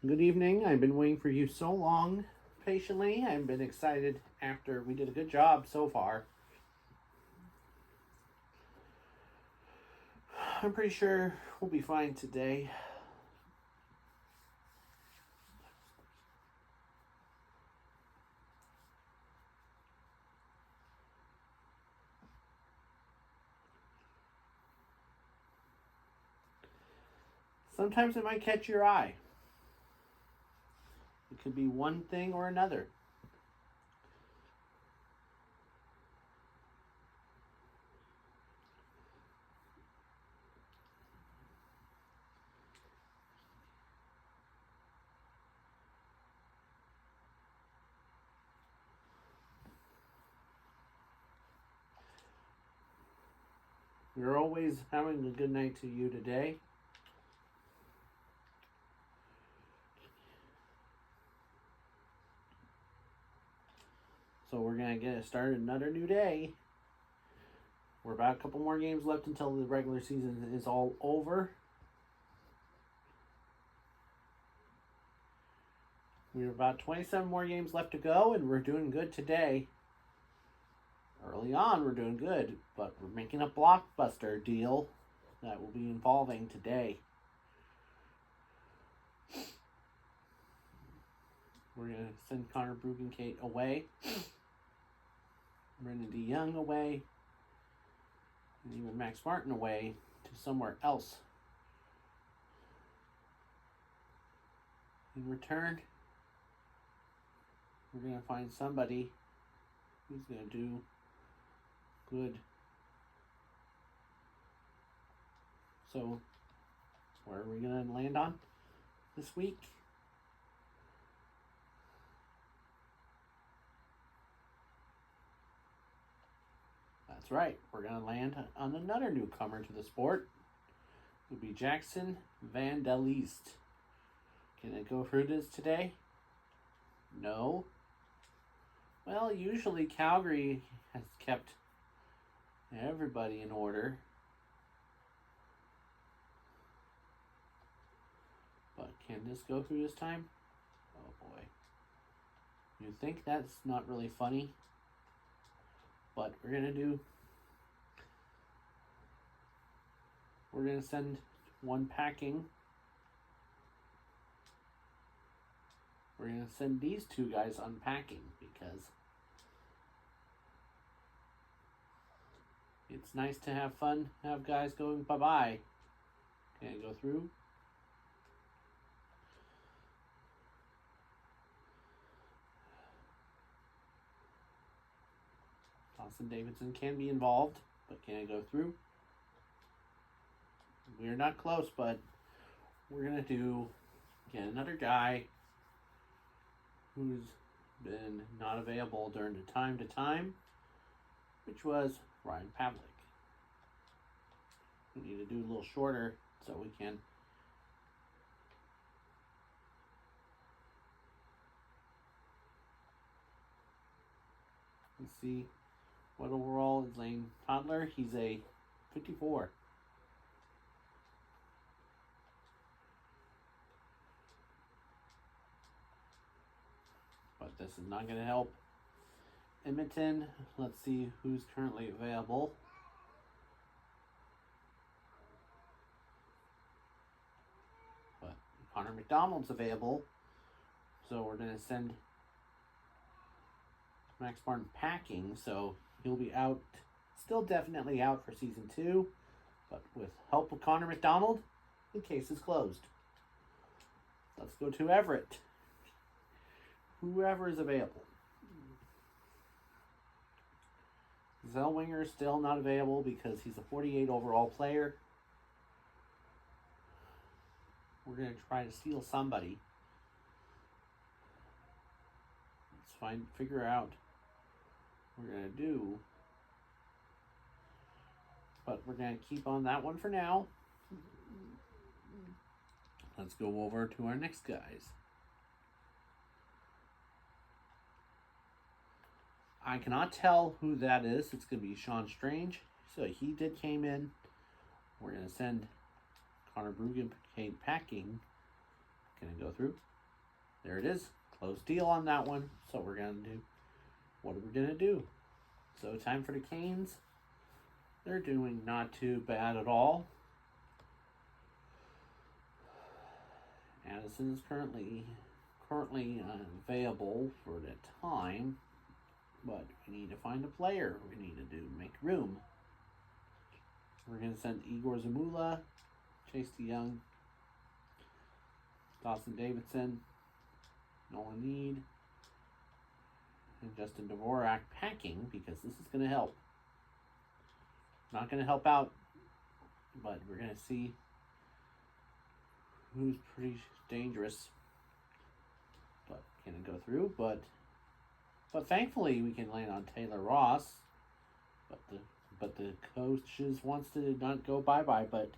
Good evening. I've been waiting for you so long, patiently. I've been excited after we did a good job so far. I'm pretty sure we'll be fine today. Sometimes it might catch your eye. It could be one thing or another. We're always having a good night to you today. So we're going to get started another new day. We're about a couple more games left until the regular season is all over. We have about 27 more games left to go, and we're doing good today. Early on, we're doing good, but we're making a blockbuster deal that will be involving today. We're going to send Connor Bruggencate away, Brendan DeYoung away, and even Max Martin away to somewhere else. In return, we're going to find somebody who's going to do good. So, where are we going to land on this week? That's right, we're going to land on another newcomer to the sport. It would be Jackson Van Der Leest. Can I go through this today? No. Well, usually Calgary has kept everybody in order. But can this go through this time? Oh boy. You think that's not really funny? But we're going to send one packing. We're going to send these two guys unpacking because it's nice to have fun, have guys going bye-bye. Can I go through? Dawson Davidson can be involved, but can I go through? We're not close, but we're going to get another guy who's been not available during the time to time, which was Ryan Pavlik. We need to do a little shorter so we can see what overall is Lane Toddler. He's a 54. But this is not going to help Edmonton. Let's see who's currently available. But Connor McDonald's available. So we're going to send Max Martin packing. So he'll be out, still definitely out for season 2. But with help of Connor McDonald, the case is closed. Let's go to Everett. Whoever is available. Zellweger is still not available because he's a 48 overall player. We're going to try to steal somebody. Let's figure out what we're going to do. But we're going to keep on that one for now. Let's go over to our next guys. I cannot tell who that is. It's going to be Sean Strange. So he came in. We're going to send Connor Bruggencate packing. Can I go through? There it is. Closed deal on that one. So we're going to do, what are we going to do? So time for the Canes. They're doing not too bad at all. Addison is currently available for the time, but we need to find a player. We need to make room. We're going to send Igor Zamula, Chase DeYoung, Dawson Davidson, Nolan Need, and Justin Dvorak packing, because this is going to help. Not going to help out, but we're going to see who's pretty dangerous. But can it go through? But thankfully we can land on Taylor Ross. But the coaches wants to not go bye-bye, but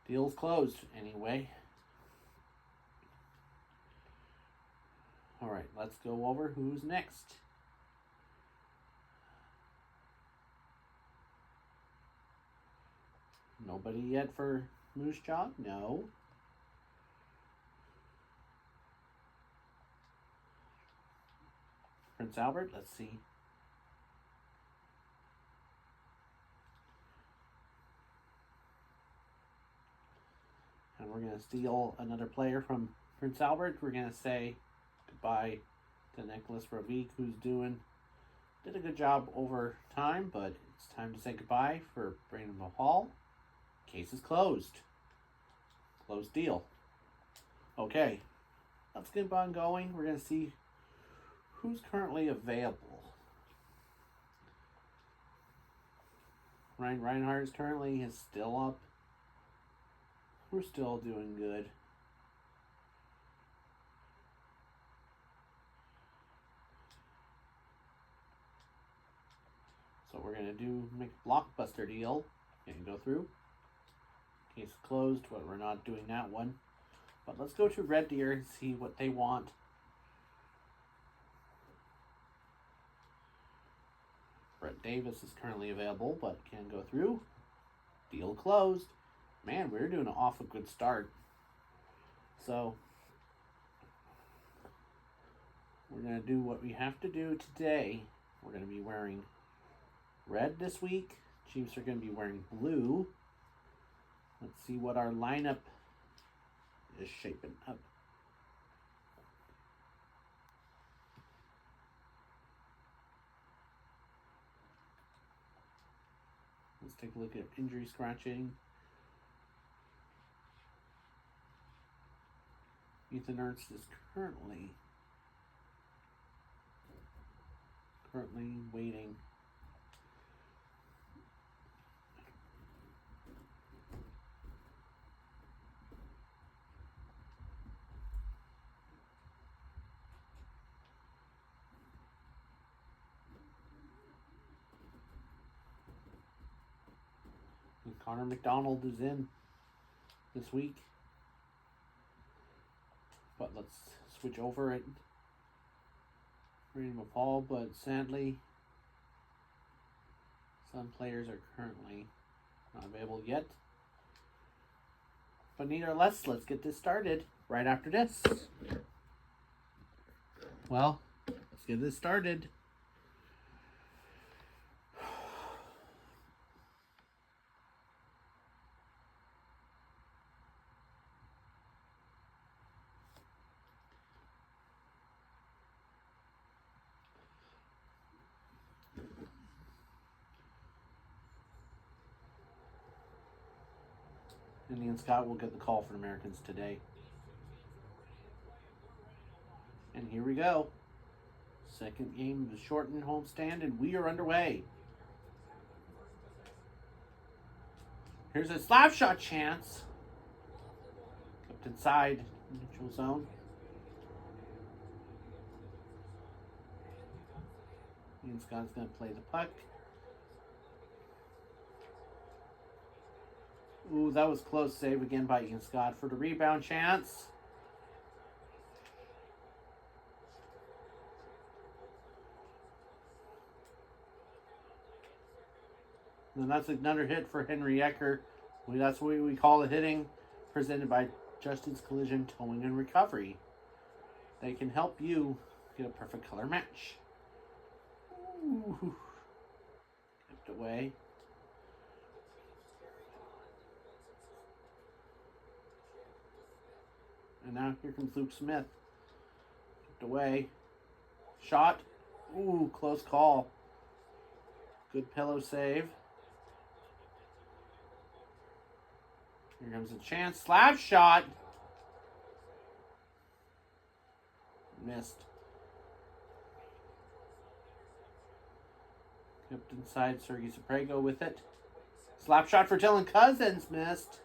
deal's closed anyway. All right, let's go over who's next. Nobody yet for Moose Jaw? No. Prince Albert, let's see. And we're going to steal another player from Prince Albert. We're going to say goodbye to Nicholas Ravik, who's did a good job over time, but it's time to say goodbye for Brandon Mahal. Case is closed. Closed deal. Okay, let's get on going. We're going to see who's currently available. Ryan Reinhardt is still up. We're still doing good. So we're going to make a blockbuster deal and go through. Case closed, but we're not doing that one. But let's go to Red Deer and see what they want. Brett Davis is currently available, but can't go through. Deal closed. Man, we're doing an awful good start. So we're going to do what we have to do today. We're going to be wearing red this week. Chiefs are going to be wearing blue. Let's see what our lineup is shaping up. Let's take a look at injury scratching. Ethan Ernst is currently waiting. And Connor McDonald is in this week. But let's switch over it. Brandon Mahal, but sadly, some players are currently not available yet. But neither less, let's get this started right after this. Well, let's get this started. Indian Scott will get the call for the Americans today. And here we go. Second game of the shortened homestand, and we are underway. Here's a slap shot chance. Kept inside neutral zone. Indian Scott's going to play the puck. Ooh, that was close. Save again by Ian Scott for the rebound chance. And that's another hit for Henry Ecker. That's what we call it, hitting. Presented by Justin's Collision Towing and Recovery. they can help you get a perfect color match. Ooh. Kept away. And now here comes Luke Smith. Kept away. Shot. Ooh, close call. Good pillow save. Here comes a chance. Slap shot. Missed. Kept inside. Sergei Saprego with it. Slap shot for Dylan Cousins. Missed.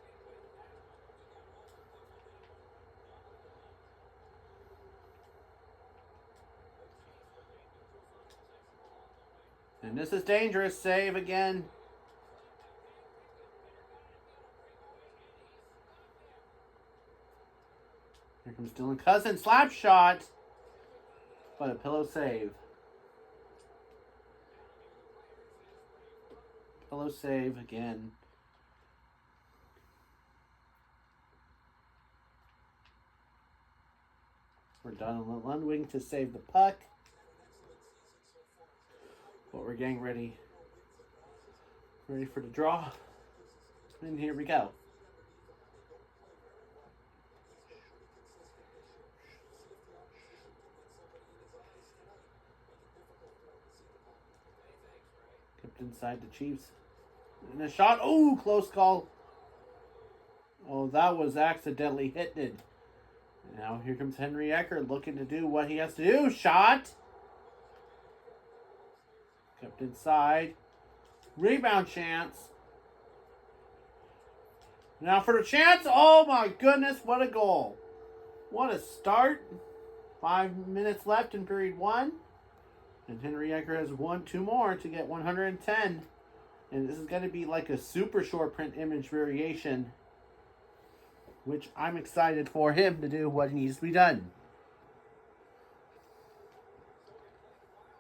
And this is dangerous. Save again. Here comes Dylan Cousins. Slap shot. But a pillow save. Pillow save again. We're done on Lundwing to save the puck. But we're getting ready for the draw. And here we go. Kept inside the Chiefs. And a shot. Oh, close call. Oh, that was accidentally hit. Now here comes Henry Eckert looking to do what he has to do. Shot. Kept inside. Rebound chance. Now for the chance. Oh my goodness, what a goal. What a start. 5 minutes left in period 1. And Henry Eckert has 2 more to get 110. And this is going to be like a super short print image variation, which I'm excited for him to do what needs to be done.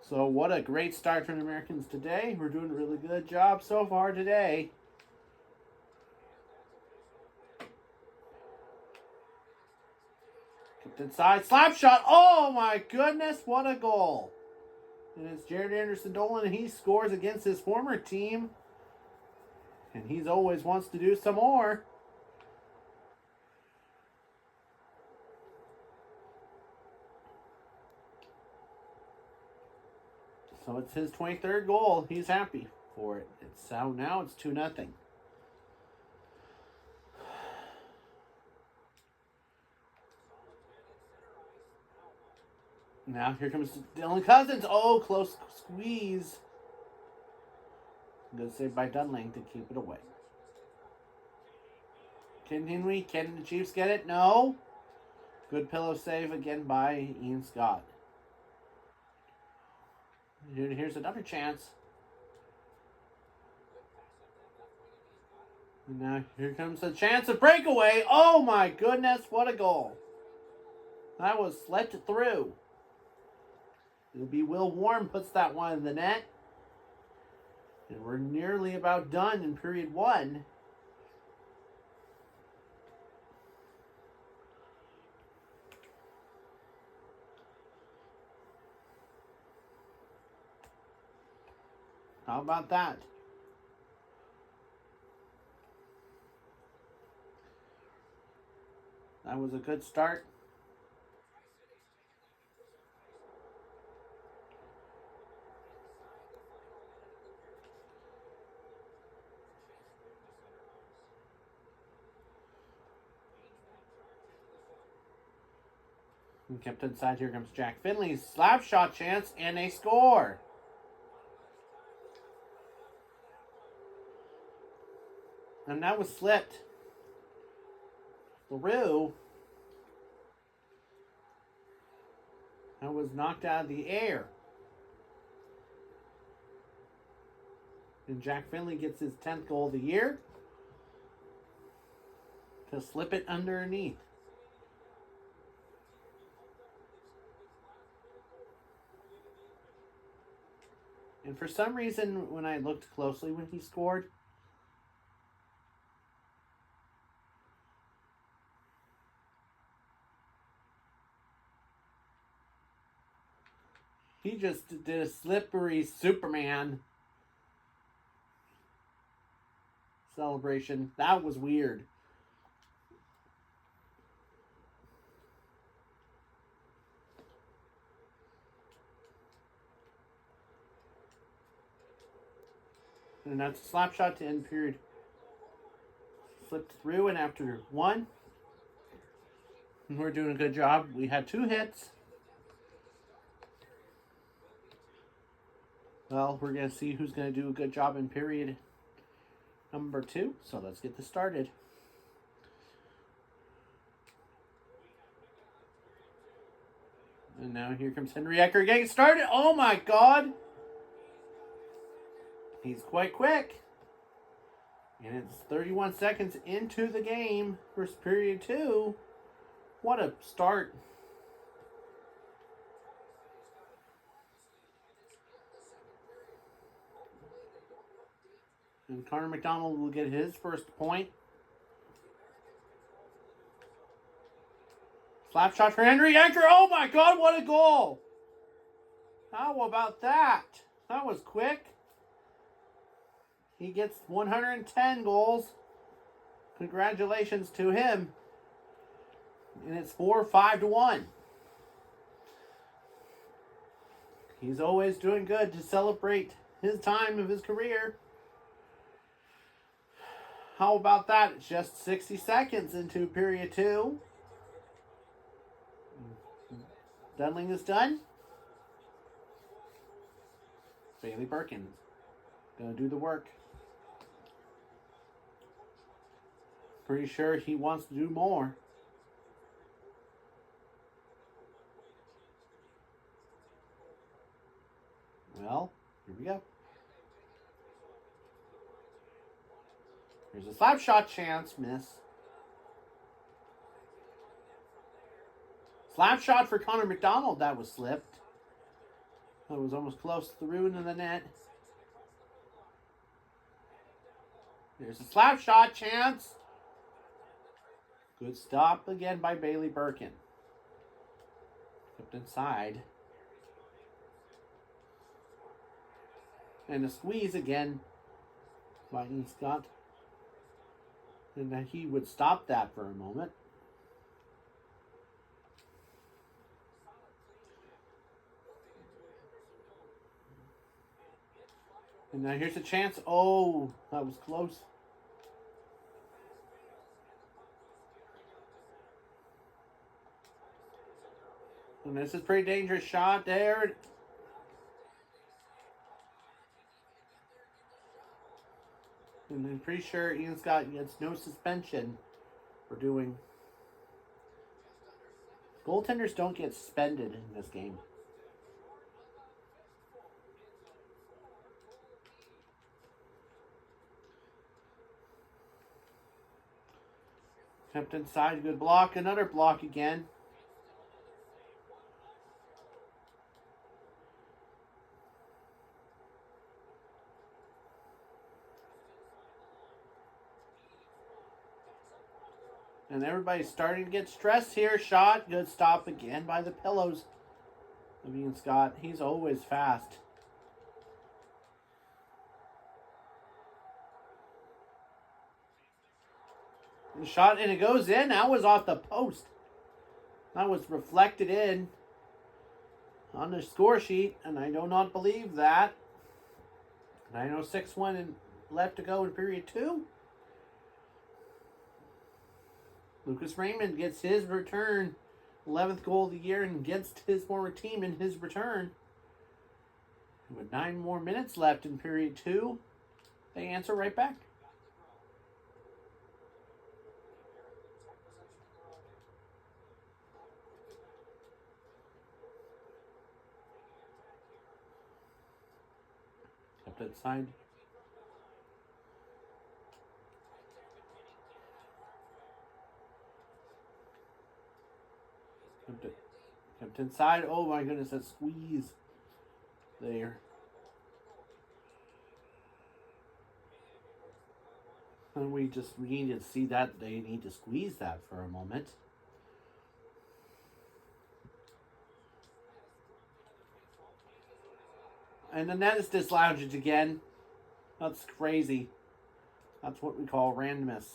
So what a great start from the Americans today. We're doing a really good job so far today. Kicked inside. Slap shot. Oh my goodness. What a goal. And it's Jared Anderson Dolan, and he scores against his former team. And he's always wants to do some more. So it's his 23rd goal. He's happy for it. Now it's 2-0. Now here comes Dylan Cousins. Oh, close squeeze. Good save by Dunling to keep it away. Can the Chiefs get it? No. Good pillow save again by Ian Scott. Here's another chance. And now here comes a chance of breakaway. Oh my goodness, what a goal. That was slipped through. It'll be Will Warren puts that one in the net. And we're nearly about done in period 1. How about that? That was a good start. And kept inside. Here comes Jack Finley's slap shot chance, and a score. And that was slipped through. That was knocked out of the air. And Jack Finley gets his 10th goal of the year to slip it underneath. And for some reason, when I looked closely when he scored, He just did a slippery Superman celebration. That was weird. And that's a slap shot to end period. Flipped through, and after one, we're doing a good job. We had 2 hits. Well, we're going to see who's going to do a good job in period number 2. So let's get this started. And now here comes Henry Ecker getting started. Oh my God! He's quite quick. And it's 31 seconds into the game for period 2. What a start. And Connor McDonald will get his first point. Slap shot for Henry Ecker. Oh my God, what a goal! How about that? That was quick. He gets 110 goals. Congratulations to him. And it's 4-5-1. He's always doing good to celebrate his time of his career. How about that? It's just 60 seconds into period 2. Dunling is done. Bailey Birkin gonna do the work. Pretty sure he wants to do more. Well, here we go. Here's a slap shot chance, miss. Slap shot for Connor McDonald, that was slipped. That was almost close to the ruin of the net. There's a slap shot chance. Good stop again by Bailey Birkin. Flipped inside. And a squeeze again by Ian Scott. And then he would stop that for a moment. And now here's a chance. Oh, that was close. And this is a pretty dangerous shot there. And I'm pretty sure Ian Scott gets no suspension for doing. Goaltenders don't get suspended in this game. Kept inside, good block, another block again. And everybody's starting to get stressed here. Shot, good stop again by the Pillows of Ian Scott. He's always fast. The shot, and it goes in. That was off the post. That was reflected in on the score sheet, and I do not believe that. 9:06 and left to go in period 2. Lucas Raymond gets his return. 11th goal of the year, and against his former team in his return. With 9 more minutes left in period 2, they answer right back. Kept it side. Kept inside. Oh my goodness, that squeeze there. And we need to see that they need to squeeze that for a moment. And the net is dislodged again. That's crazy. That's what we call randomness.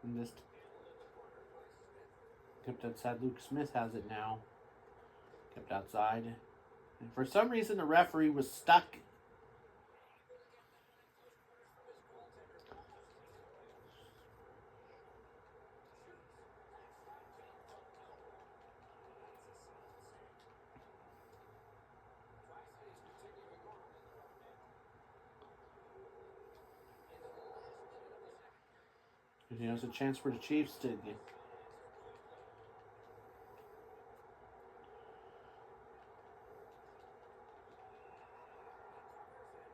And just kept outside. Luke Smith has it now. Kept outside. And for some reason, the referee was stuck. There's a chance for the Chiefs to get.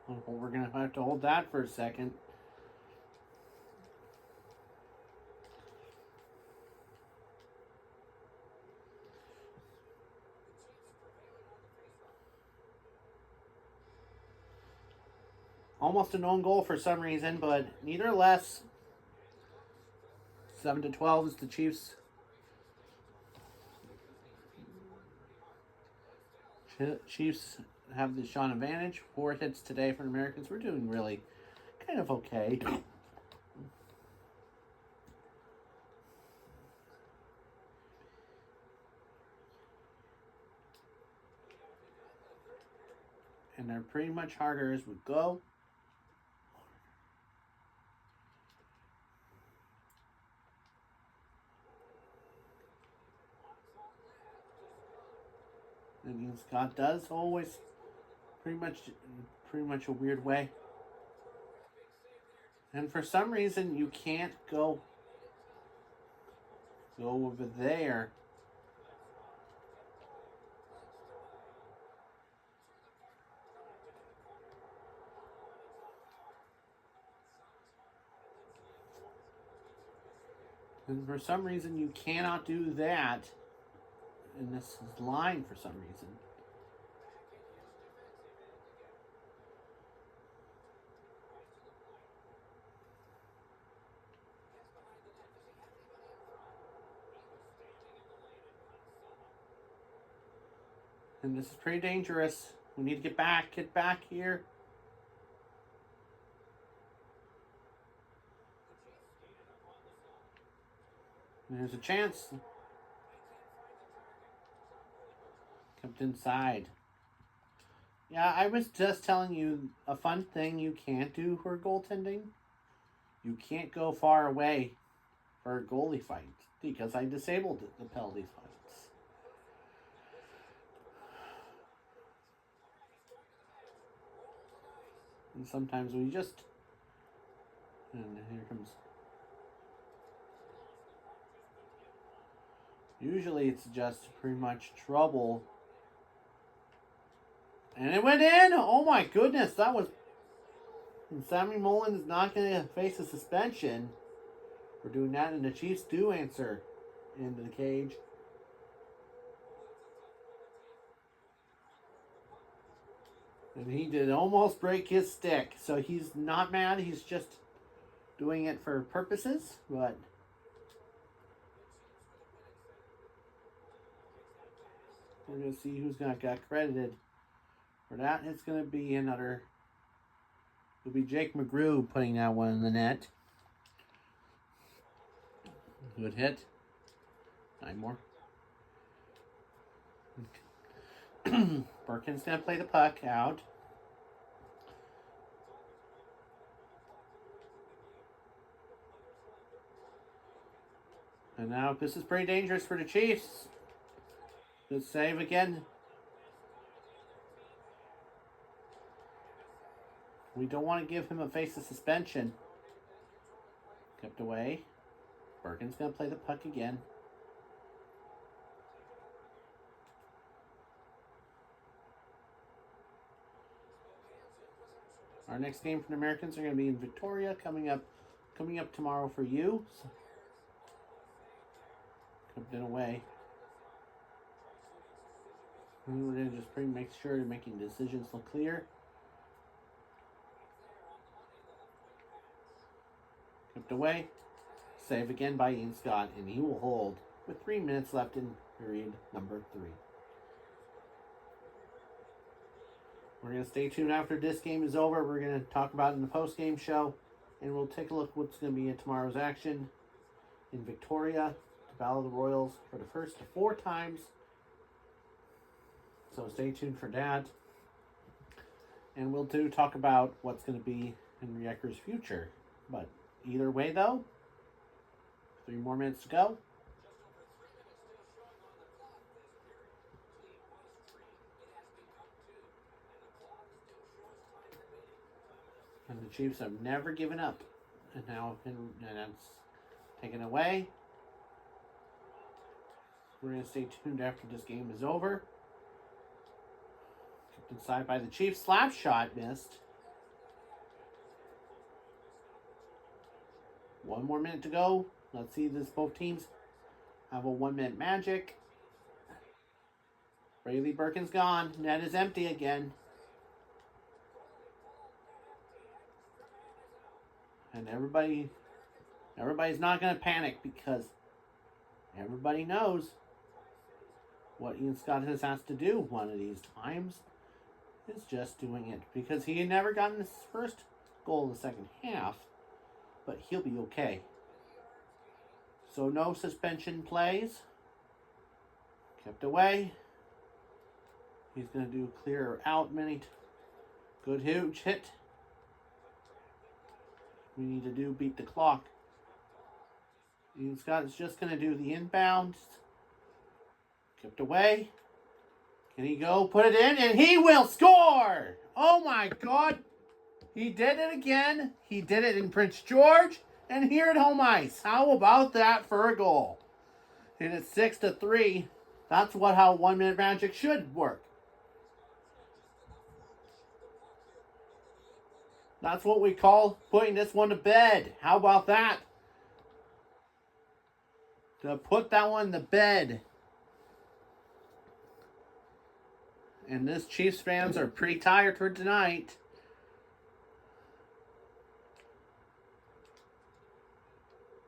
Well, we're going to have to hold that for a second. Almost an own goal for some reason, but neither less. 7-12 is the Chiefs. Chiefs have the shot advantage. 4 hits today for the Americans. We're doing really kind of okay. And they're pretty much harder as we go. And Scott does always pretty much a weird way. And for some reason you can't go over there. And for some reason you cannot do that in this line for some reason. And this is pretty dangerous. We need to get back here. There's a chance. Kept inside. Yeah, I was just telling you a fun thing you can't do for goaltending. You can't go far away for a goalie fight because I disabled the penalty fights. And sometimes we just... And here comes... Usually it's just pretty much trouble. And it went in! Oh my goodness, that was... And Sammy Mullen is not going to face a suspension for doing that, and the Chiefs do answer into the cage. And he did almost break his stick, so he's not mad, he's just doing it for purposes, but... We're going to see who's going to get credited for that. It's going to be another... It'll be Jake McGrew putting that one in the net. Good hit. 9 more. Perkins going to play the puck out. And now this is pretty dangerous for the Chiefs. Good save again. We don't want to give him a face of suspension. Kept away. Bergen's going to play the puck again. Our next game for the Americans are going to be in Victoria coming up tomorrow for you. Kept it away. And we're going to just make sure you're making decisions look clear. Kept away. Save again by Ian Scott, and he will hold with 3 minutes left in period number 3. We're going to stay tuned after this game is over. We're going to talk about it in the post-game show, and we'll take a look at what's going to be in tomorrow's action in Victoria, the Battle of the Royals for the first 4 times. So stay tuned for that. And we'll talk about what's going to be in Rijeka's future. But either way, though, 3 more minutes to go. And the Chiefs have never given up. And now that's taken away. We're going to stay tuned after this game is over. Kept inside by the Chiefs. Slap shot missed. 1 more minute to go. Let's see this. Both teams have a 1-minute magic. Brady Birkin's gone. Net is empty again. And everybody's not going to panic because everybody knows what Ian Scott has to do one of these times is just doing it. Because he had never gotten his first goal in the second half. But he'll be okay. So no suspension plays. Kept away. He's going to do clear out many. Good huge hit. We need to beat the clock. Ian Scott is just going to do the inbound. Kept away. Can he go put it in? And he will score! Oh my God. He did it again. He did it in Prince George and here at home ice. How about that for a goal? And it's 6-3. That's how 1-minute magic should work. That's what we call putting this one to bed. How about that? To put that one to bed. And this Chiefs fans are pretty tired for tonight.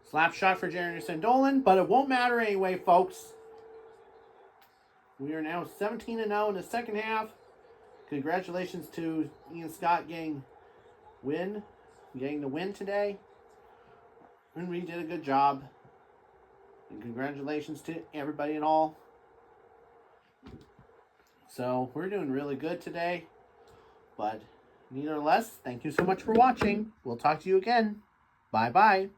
Slap shot for Jeremy Sandolan, but it won't matter anyway, folks. We are now 17-0 in the second half. Congratulations to Ian Scott getting the win today. And we did a good job. And congratulations to everybody and all. So we're doing really good today. But nevertheless, thank you so much for watching. We'll talk to you again. Bye-bye.